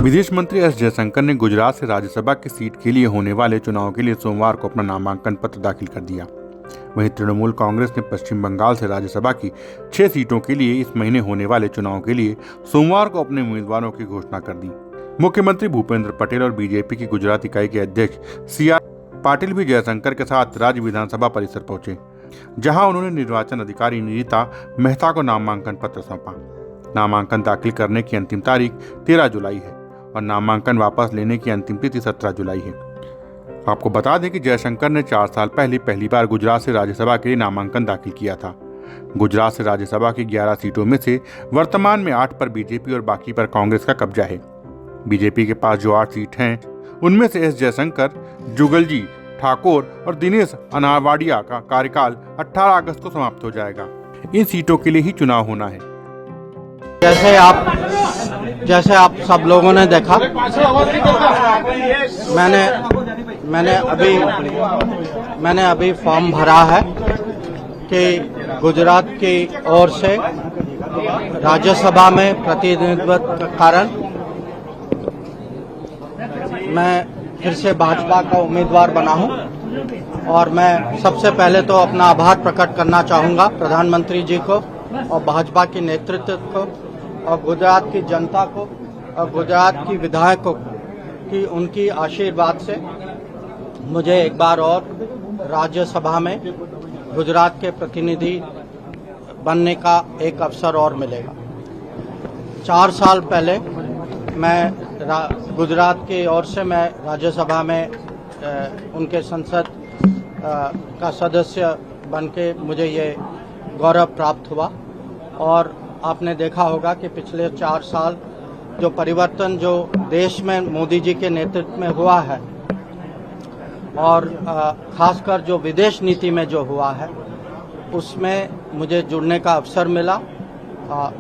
विदेश मंत्री एस जयशंकर ने गुजरात से राज्यसभा की सीट के लिए होने वाले चुनाव के लिए सोमवार को अपना नामांकन पत्र दाखिल कर दिया। वहीं तृणमूल कांग्रेस ने पश्चिम बंगाल से राज्यसभा की 6 सीटों के लिए इस महीने होने वाले चुनाव के लिए सोमवार को अपने उम्मीदवारों की घोषणा कर दी। मुख्यमंत्री भूपेंद्र पटेल और बीजेपी की गुजरात इकाई के अध्यक्ष CR पाटिल भी जयशंकर के साथ राज्य विधानसभा परिसर पहुंचे, जहां उन्होंने निर्वाचन अधिकारी निधिता मेहता को नामांकन पत्र सौंपा। नामांकन दाखिल करने की अंतिम तारीख 13 जुलाई है और नामांकन वापस लेने की अंतिम तिथि 17 जुलाई है। आपको बता दें कि जयशंकर ने 4 साल पहले पहली बार गुजरात से राज्यसभा के लिए नामांकन दाखिल किया था। गुजरात से राज्यसभा की 11 सीटों में से वर्तमान में 8 पर बीजेपी और बाकी पर कांग्रेस का कब्जा है। बीजेपी के पास जो 8 सीट हैं, उनमें से एस जयशंकर, जुगलजी ठाकुर और दिनेश अनावाडिया का कार्यकाल 18 अगस्त को समाप्त हो जाएगा। इन सीटों के लिए ही चुनाव होना है। जैसे आप सब लोगों ने देखा, मैंने अभी फॉर्म भरा है कि गुजरात की ओर से राज्यसभा में प्रतिनिधित्व के कारण मैं फिर से भाजपा का उम्मीदवार बना हूं। और मैं सबसे पहले तो अपना आभार प्रकट करना चाहूंगा प्रधानमंत्री जी को और भाजपा के नेतृत्व को और गुजरात की जनता को और गुजरात की विधायकों की उनकी आशीर्वाद से मुझे एक बार और राज्यसभा में गुजरात के प्रतिनिधि बनने का एक अवसर और मिलेगा। 4 साल पहले मैं गुजरात की ओर से मैं राज्यसभा में उनके संसद का सदस्य बनके मुझे ये गौरव प्राप्त हुआ। और आपने देखा होगा कि पिछले 4 साल जो परिवर्तन जो देश में मोदी जी के नेतृत्व में हुआ है और खासकर जो विदेश नीति में जो हुआ है, उसमें मुझे जुड़ने का अवसर मिला।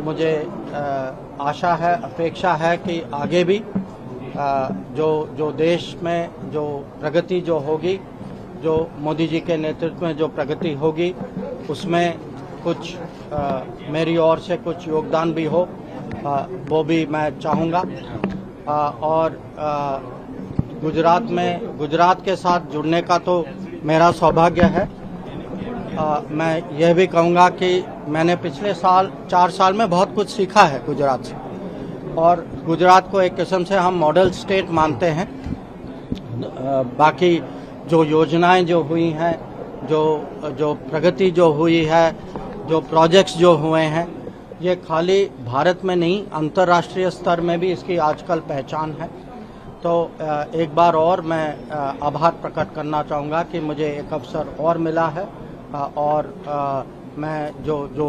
मुझे आशा है, अपेक्षा है कि आगे भी जो देश में जो प्रगति जो होगी, जो मोदी जी के नेतृत्व में जो प्रगति होगी, उसमें कुछ मेरी ओर से कुछ योगदान भी हो, वो भी मैं चाहूँगा। और गुजरात के साथ जुड़ने का तो मेरा सौभाग्य है। मैं यह भी कहूँगा कि मैंने पिछले 4 साल में बहुत कुछ सीखा है गुजरात से, और गुजरात को एक किस्म से हम मॉडल स्टेट मानते हैं। बाकी जो योजनाएं जो हुई हैं, जो प्रगति जो हुई है, जो प्रोजेक्ट्स जो हुए हैं, ये खाली भारत में नहीं, अंतर्राष्ट्रीय स्तर में भी इसकी आजकल पहचान है। तो एक बार और मैं आभार प्रकट करना चाहूँगा कि मुझे एक अवसर और मिला है। और मैं जो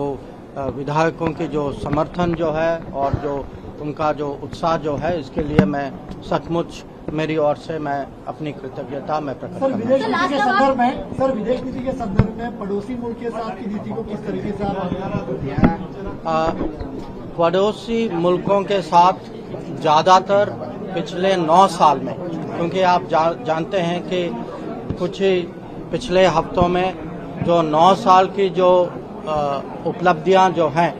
विधायकों की जो समर्थन जो है और जो उनका जो उत्साह जो है, इसके लिए मैं सचमुच मेरी ओर से मैं अपनी कृतज्ञता मैं प्रकट करता हूं। विदेश नीति के संदर्भ में पड़ोसी मुल्क के साथ की नीति को किस तरीके से आप पड़ोसी मुल्कों के साथ ज़्यादातर पिछले 9 साल में, क्योंकि आप जानते हैं कि कुछ ही पिछले हफ्तों में जो 9 साल की जो उपलब्धियां जो हैं,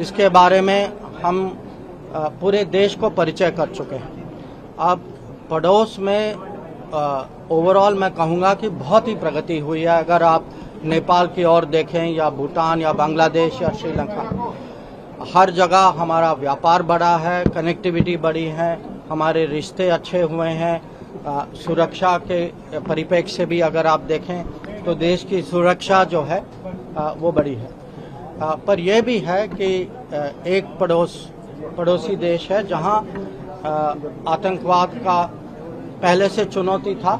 इसके बारे में हम पूरे देश को परिचय कर चुके हैं। अब पड़ोस में ओवरऑल मैं कहूँगा कि बहुत ही प्रगति हुई है। अगर आप नेपाल की ओर देखें या भूटान या बांग्लादेश या श्रीलंका, हर जगह हमारा व्यापार बढ़ा है, कनेक्टिविटी बढ़ी है, हमारे रिश्ते अच्छे हुए हैं। सुरक्षा के परिप्रेक्ष्य से भी अगर आप देखें तो देश की सुरक्षा जो है वो बड़ी है। पर यह भी है कि एक पड़ोसी देश है जहां आतंकवाद का पहले से चुनौती था।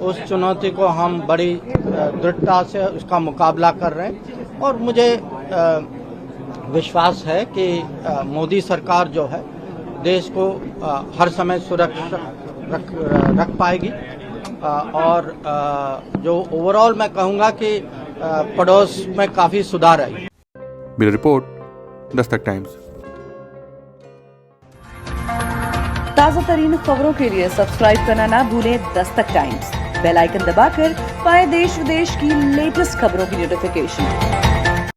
उस चुनौती को हम बड़ी दृढ़ता से उसका मुकाबला कर रहे हैं। और मुझे विश्वास है कि मोदी सरकार जो है देश को हर समय सुरक्षित रख पाएगी। और जो ओवरऑल मैं कहूँगा कि पड़ोस में काफ़ी सुधार आई। Bureau report, Dastak times. ताज़ा तरीन खबरों के लिए सब्सक्राइब करना ना भूलें दस्तक टाइम्स। बेल आइकन दबाकर पाएं देश विदेश की लेटेस्ट खबरों की नोटिफिकेशन।